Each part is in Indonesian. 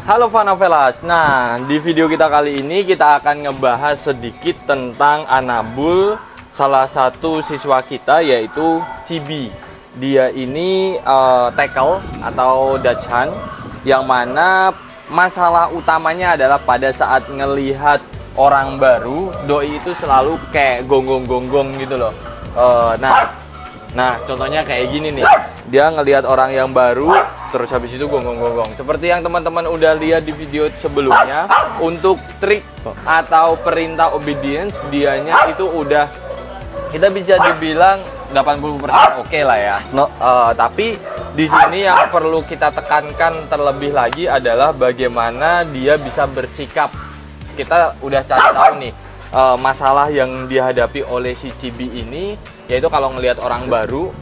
Halo Fanovelas, nah di video kita kali ini kita akan ngebahas sedikit tentang Anabul, salah satu siswa kita yaitu Cibi. Dia ini tackle atau dachshund yang mana masalah utamanya adalah pada saat ngelihat orang baru, doi itu selalu kayak gonggong-gonggong gitu loh. Nah contohnya kayak gini nih, dia ngelihat orang yang baru terus habis itu gonggong-gonggong. Seperti yang teman-teman udah lihat di video sebelumnya, untuk trik atau perintah obedience dianya itu udah kita bisa dibilang 80% oke lah ya. Tapi di sini yang perlu kita tekankan terlebih lagi adalah bagaimana dia bisa bersikap. Kita udah cari tahu nih masalah yang dihadapi oleh si Cibi ini, yaitu kalau ngelihat orang baru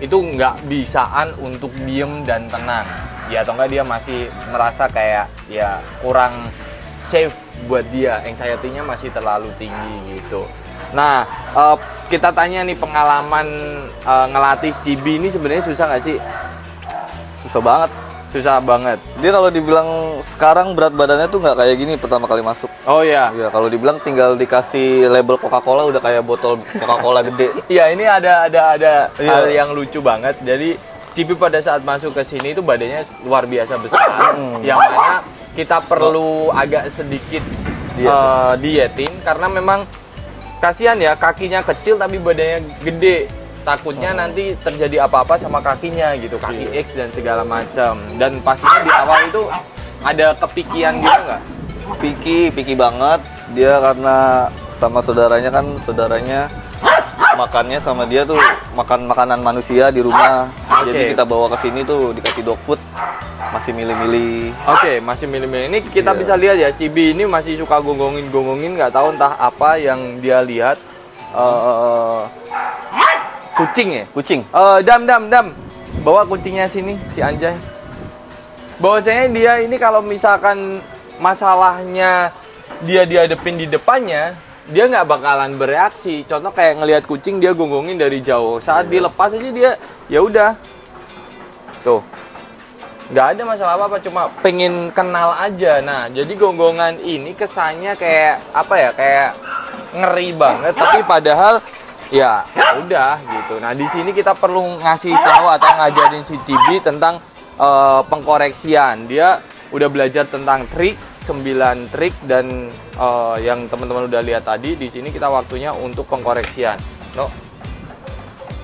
itu nggak bisaan untuk diem dan tenang ya, atau enggak dia masih merasa kayak ya kurang safe buat dia, anxiety-nya masih terlalu tinggi gitu. Nah kita tanya nih, pengalaman ngelatih Cibi ini sebenarnya susah nggak sih? Susah banget. Dia kalau dibilang sekarang berat badannya tuh nggak kayak gini pertama kali masuk. Oh iya. Iya, kalau dibilang tinggal dikasih label Coca-Cola udah kayak botol Coca-Cola gede. Iya, ini ada hal yang lucu banget. Jadi Cibi pada saat masuk ke sini itu badannya luar biasa besar, yang mana kita perlu agak sedikit dietin karena memang kasihan ya, kakinya kecil tapi badannya gede. Takutnya nanti terjadi apa-apa sama kakinya gitu, kaki X dan segala macam. Dan pastinya di awal itu ada kepikian gitu nggak? Piki banget. Dia karena sama saudaranya makannya sama dia tuh makan makanan manusia di rumah. Jadi kita bawa ke sini tuh dikasih dog food, masih milih-milih. Masih milih-milih. Ini kita bisa lihat ya, Cibi ini masih suka gonggongin, nggak tahu entah apa yang dia lihat. Kucing ya? Kucing. Dam. Bawa kucingnya sini, si Anjay. Bahwasanya dia ini kalau misalkan masalahnya dia dihadapin di depannya, dia nggak bakalan bereaksi. Contoh kayak ngelihat kucing dia gonggongin dari jauh. Saat dilepas aja dia ya udah. Tuh. Nggak ada masalah apa-apa, cuma pengen kenal aja. Nah, jadi gonggongan ini kesannya kayak apa ya? Kayak ngeri banget, tapi padahal ya udah gitu. Nah di sini kita perlu ngasih tahu atau ngajarin si Cibi tentang pengkoreksian. Dia udah belajar tentang trik, 9 trik, dan yang teman-teman udah lihat tadi. Di sini kita waktunya untuk pengkoreksian.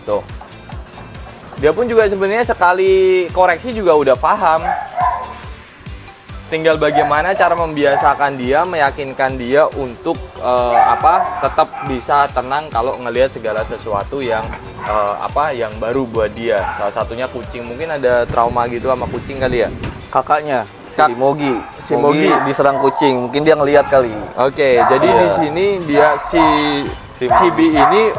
Tuh. Dia pun juga sebenarnya sekali koreksi juga udah paham. Tinggal bagaimana cara membiasakan dia, meyakinkan dia untuk tetap bisa tenang kalau ngelihat segala sesuatu yang yang baru buat dia. Salah satunya kucing, mungkin ada trauma gitu sama kucing kali ya. Kakaknya si Mogi diserang kucing, mungkin dia ngelihat kali. Jadi di sini dia si Cibi ini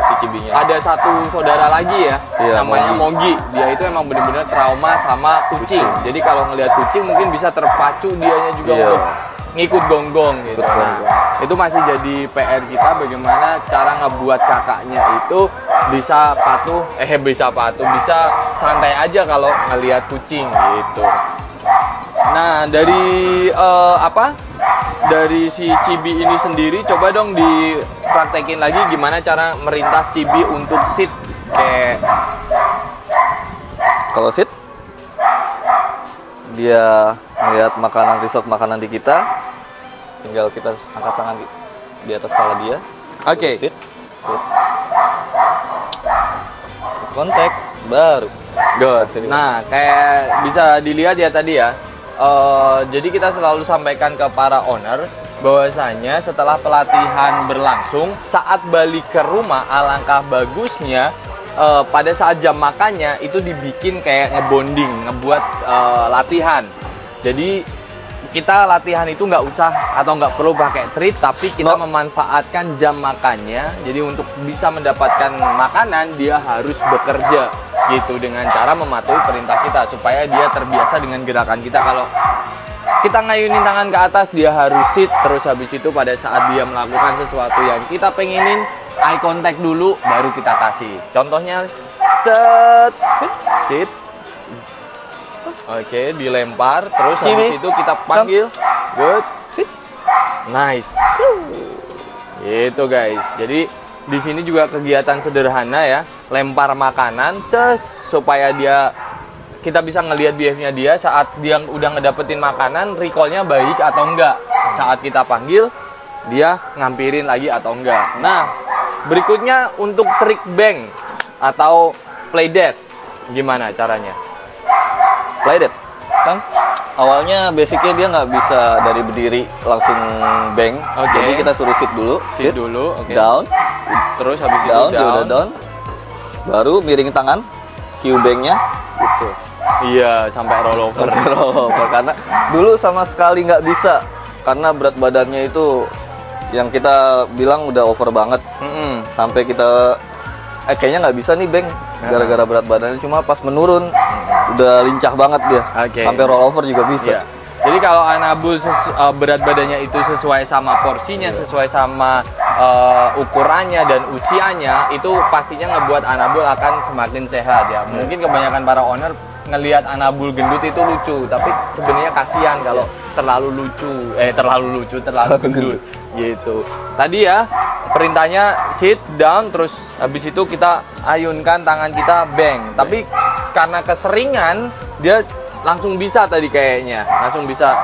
ada satu saudara lagi ya, namanya Mogi. Dia itu emang bener-bener trauma sama kucing. Jadi kalau ngelihat kucing mungkin bisa terpacu dianya juga untuk ngikut gonggong gitu. Nah, itu masih jadi PR kita bagaimana cara ngebuat kakaknya itu bisa bisa santai aja kalau ngelihat kucing gitu. Nah, dari dari si Cibi ini sendiri, coba dong dipraktekin lagi gimana cara merintah Cibi untuk sit. Kayak kalau sit dia melihat makanan resort makanan di kita, tinggal kita angkat tangan di atas kepala dia. Oke. Sit. Kontak baru. Good. Nah, kayak bisa dilihat ya tadi ya. Jadi kita selalu sampaikan ke para owner bahwasanya setelah pelatihan berlangsung, saat balik ke rumah alangkah bagusnya pada saat jam makannya itu dibikin kayak ngebonding, ngebuat latihan. Jadi kita latihan itu nggak usah atau nggak perlu pakai treat, tapi kita memanfaatkan jam makannya. Jadi untuk bisa mendapatkan makanan dia harus bekerja gitu dengan cara mematuhi perintah kita supaya dia terbiasa dengan gerakan kita. Kalau kita ngayunin tangan ke atas, dia harus sit, terus habis itu pada saat dia melakukan sesuatu yang kita pengenin, eye contact dulu baru kita kasih. Contohnya set, sit. Oke, dilempar, terus habis itu kita panggil, good, sit, nice. Gitu guys. Jadi di sini juga kegiatan sederhana ya, lempar makanan, supaya kita bisa ngelihat behavior-nya dia saat dia udah ngedapetin makanan, recall-nya baik atau enggak. Saat kita panggil, dia ngampirin lagi atau enggak. Nah, berikutnya untuk trik bank atau play dead, gimana caranya? Play dead, Kang. Awalnya basicnya dia nggak bisa dari berdiri langsung bang. Jadi kita suruh sit dulu, okay. Down, terus habis down, itu dia udah down, baru miring tangan, cue bangnya, gitu. Iya, sampai roll over. Karena dulu sama sekali nggak bisa, karena berat badannya itu yang kita bilang udah over banget, sampai kita kayaknya nggak bisa nih bang, gara-gara berat badannya. Cuma pas menurun udah lincah banget dia, sampai roll over juga bisa. Jadi kalau anabul berat badannya itu sesuai sama porsinya, sesuai sama ukurannya dan usianya, itu pastinya ngebuat anabul akan semakin sehat ya. Mungkin kebanyakan para owner ngelihat anabul gendut itu lucu, tapi sebenarnya kasihan kalau terlalu gendut gitu. Tadi ya perintahnya sit down, terus habis itu kita ayunkan tangan kita bang. Tapi karena keseringan dia langsung bisa tadi kayaknya, langsung bisa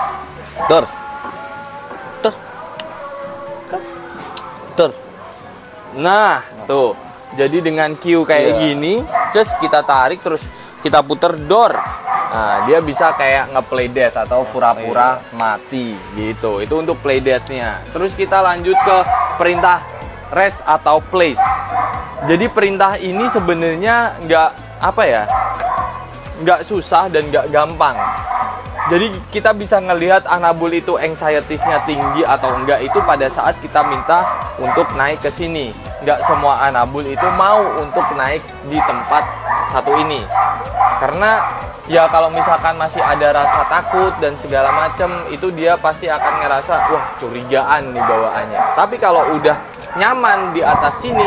dor. Nah, tuh. Jadi dengan cue kayak gini, just kita tarik terus kita puter door. Nah, dia bisa kayak nge-play dead atau pura-pura mati gitu. Itu untuk play dead-nya. Terus kita lanjut ke perintah rest atau place. Jadi perintah ini sebenarnya nggak susah dan nggak gampang. Jadi kita bisa ngelihat anabul itu anxiety-nya tinggi atau enggak itu pada saat kita minta untuk naik ke sini. Nggak semua anabul itu mau untuk naik di tempat satu ini. Karena ya kalau misalkan masih ada rasa takut dan segala macam, itu dia pasti akan ngerasa wah curigaan nih bawaannya. Tapi kalau udah nyaman di atas sini,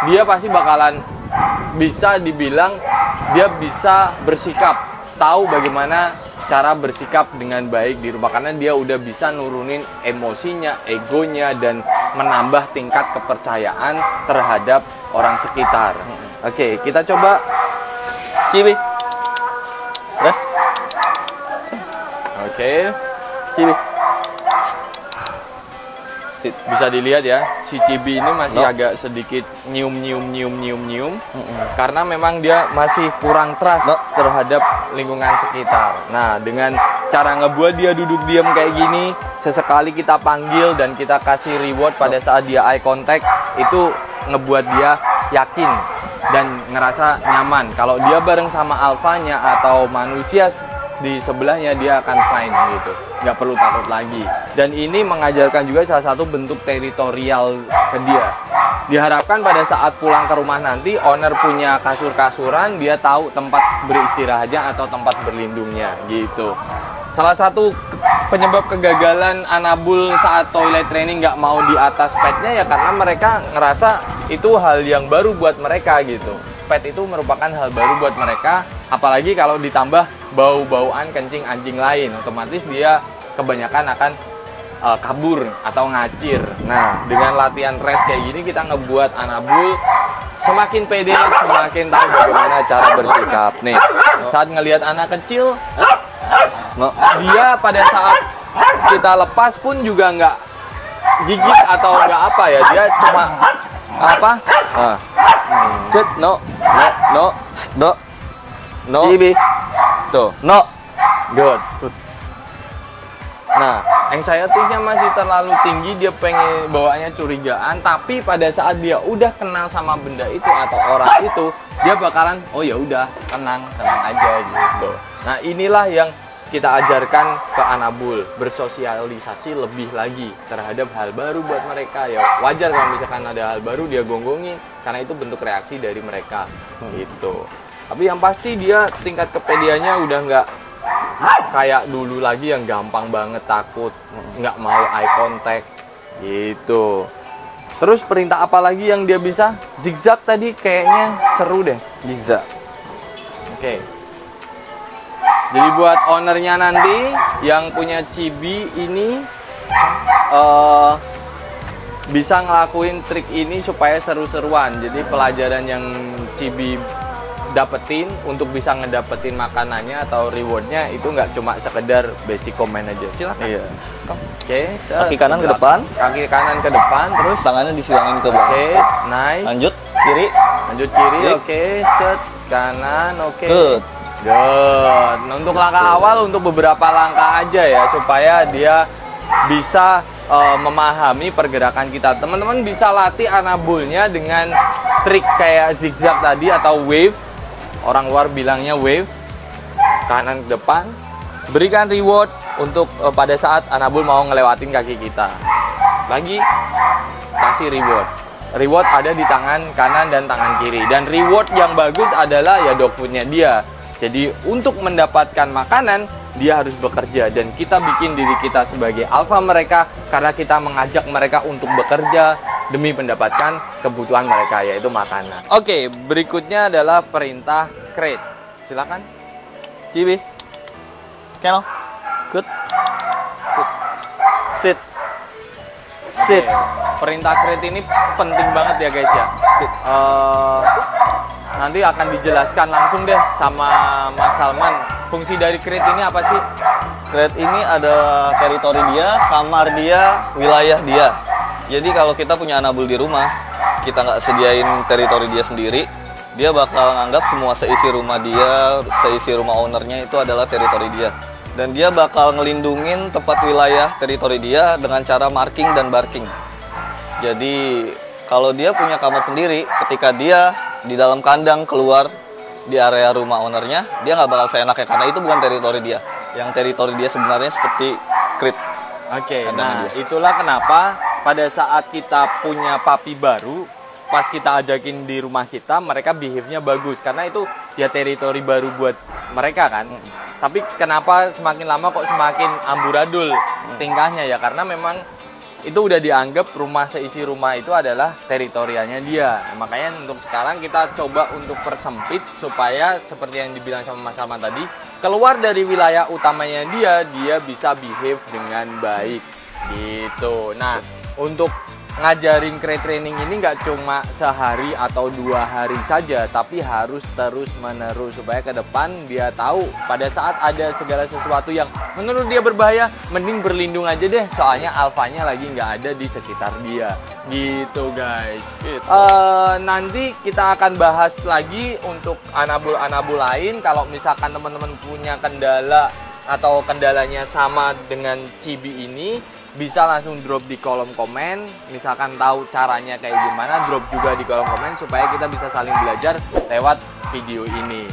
dia pasti bakalan bisa dibilang dia bisa bersikap, tahu bagaimana cara bersikap dengan baik di rumah, karena dia udah bisa nurunin emosinya, egonya, dan menambah tingkat kepercayaan terhadap orang sekitar. Oke, kita coba Cibi. Res. Oke. Cibi. Sit. Bisa dilihat ya, si Cibi ini masih agak sedikit nyium. Karena memang dia masih kurang trust terhadap lingkungan sekitar. Nah, dengan cara ngebuat dia duduk diam kayak gini, sesekali kita panggil dan kita kasih reward pada saat dia eye contact, itu ngebuat dia yakin dan ngerasa nyaman. Kalau dia bareng sama alfanya atau manusia di sebelahnya, dia akan fine gitu, nggak perlu takut lagi. Dan ini mengajarkan juga salah satu bentuk teritorial ke dia. Diharapkan pada saat pulang ke rumah nanti, owner punya kasur-kasuran, dia tahu tempat beristirahatnya atau tempat berlindungnya gitu. Salah satu penyebab kegagalan anabul saat toilet training nggak mau di atas padnya ya karena mereka ngerasa itu hal yang baru buat mereka gitu. Pad itu merupakan hal baru buat mereka, apalagi kalau ditambah bau-bauan kencing anjing lain, otomatis dia kebanyakan akan kabur atau ngacir. Nah, dengan latihan rest kayak gini kita ngebuat anabul semakin pede, semakin tahu bagaimana cara bersikap. Nih, saat ngelihat anak kecil, No. Dia pada saat kita lepas pun juga nggak gigit atau nggak apa ya, dia cuma apa? Cet, no, Do. no, Cibi. tuh, No. good. Nah, anxiety-nya masih terlalu tinggi, dia pengen bawanya curigaan, tapi pada saat dia udah kenal sama benda itu atau orang itu, dia bakalan oh ya udah tenang aja gitu. Nah, inilah yang kita ajarkan ke Anabul, bersosialisasi lebih lagi terhadap hal baru buat mereka. Ya wajar kalau misalkan ada hal baru dia gonggongin, karena itu bentuk reaksi dari mereka gitu. Tapi yang pasti dia tingkat kepediannya udah nggak kayak dulu lagi yang gampang banget takut, nggak mau eye contact gitu. Terus perintah apa lagi yang dia bisa? Zigzag tadi kayaknya seru deh. Bisa. Oke. Jadi buat ownernya nanti yang punya Chibi ini bisa ngelakuin trik ini supaya seru-seruan. Jadi pelajaran yang Chibi dapetin untuk bisa ngedapetin makanannya atau rewardnya itu nggak cuma sekedar basic comment aja. Silakan. Iya. Oke. Kaki kanan ke depan. Kaki kanan ke depan, terus Tangannya disilangin ke belakang. oke, nice. Lanjut kiri. Lanjut kiri, Klik. oke, set kanan, oke. Good. Good. Nah, untuk langkah awal untuk beberapa langkah aja ya supaya dia bisa memahami pergerakan kita. Teman-teman bisa latih Anabulnya dengan trik kayak zigzag tadi atau wave. Orang luar bilangnya wave. Kanan ke depan. Berikan reward untuk pada saat Anabul mau ngelewatin kaki kita. Lagi kasih reward. Reward ada di tangan kanan dan tangan kiri. Dan reward yang bagus adalah ya dog foodnya dia. Jadi untuk mendapatkan makanan, dia harus bekerja. Dan kita bikin diri kita sebagai alpha mereka karena kita mengajak mereka untuk bekerja demi mendapatkan kebutuhan mereka, yaitu makanan. Oke, berikutnya adalah perintah crate. Silakan. Cibi. Kennel. Good. Good. Sit. Sit. Oke. Perintah crate ini penting banget ya guys ya. Sit. Nanti akan dijelaskan langsung deh sama Mas Salman. Fungsi dari crate ini apa sih? Crate ini ada teritori dia, kamar dia, wilayah dia. Jadi kalau kita punya Anabul di rumah, kita nggak sediain teritori dia sendiri, dia bakal nganggap semua seisi rumah dia, seisi rumah ownernya itu adalah teritori dia. Dan dia bakal ngelindungin tempat wilayah teritori dia dengan cara marking dan barking. Jadi kalau dia punya kamar sendiri, ketika dia di dalam kandang keluar di area rumah ownernya, dia nggak bakal seenaknya karena itu bukan teritori dia. Yang teritori dia sebenarnya seperti crate. Oke, nah itulah kenapa pada saat kita punya papi baru, pas kita ajakin di rumah kita, mereka behave-nya bagus karena itu ya teritori baru buat mereka kan. Tapi kenapa semakin lama kok semakin amburadul tingkahnya ya? Karena memang itu udah dianggap rumah seisi rumah itu adalah teritorialnya dia. Nah, makanya untuk sekarang kita coba untuk persempit supaya seperti yang dibilang sama Mas Salman tadi, keluar dari wilayah utamanya dia bisa behave dengan baik gitu. Nah, untuk ngajarin crate training ini nggak cuma sehari atau 2 hari saja, tapi harus terus menerus supaya ke depan dia tahu pada saat ada segala sesuatu yang menurut dia berbahaya, mending berlindung aja deh, soalnya alfanya lagi nggak ada di sekitar dia gitu guys. Nanti kita akan bahas lagi untuk Anabul lain. Kalau misalkan teman-teman punya kendala atau kendalanya sama dengan Chibi ini, bisa langsung drop di kolom komen. Misalkan tahu caranya kayak gimana, drop juga di kolom komen supaya kita bisa saling belajar lewat video ini.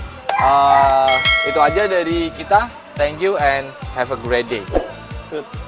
Itu aja dari kita. Thank you and have a great day. Good.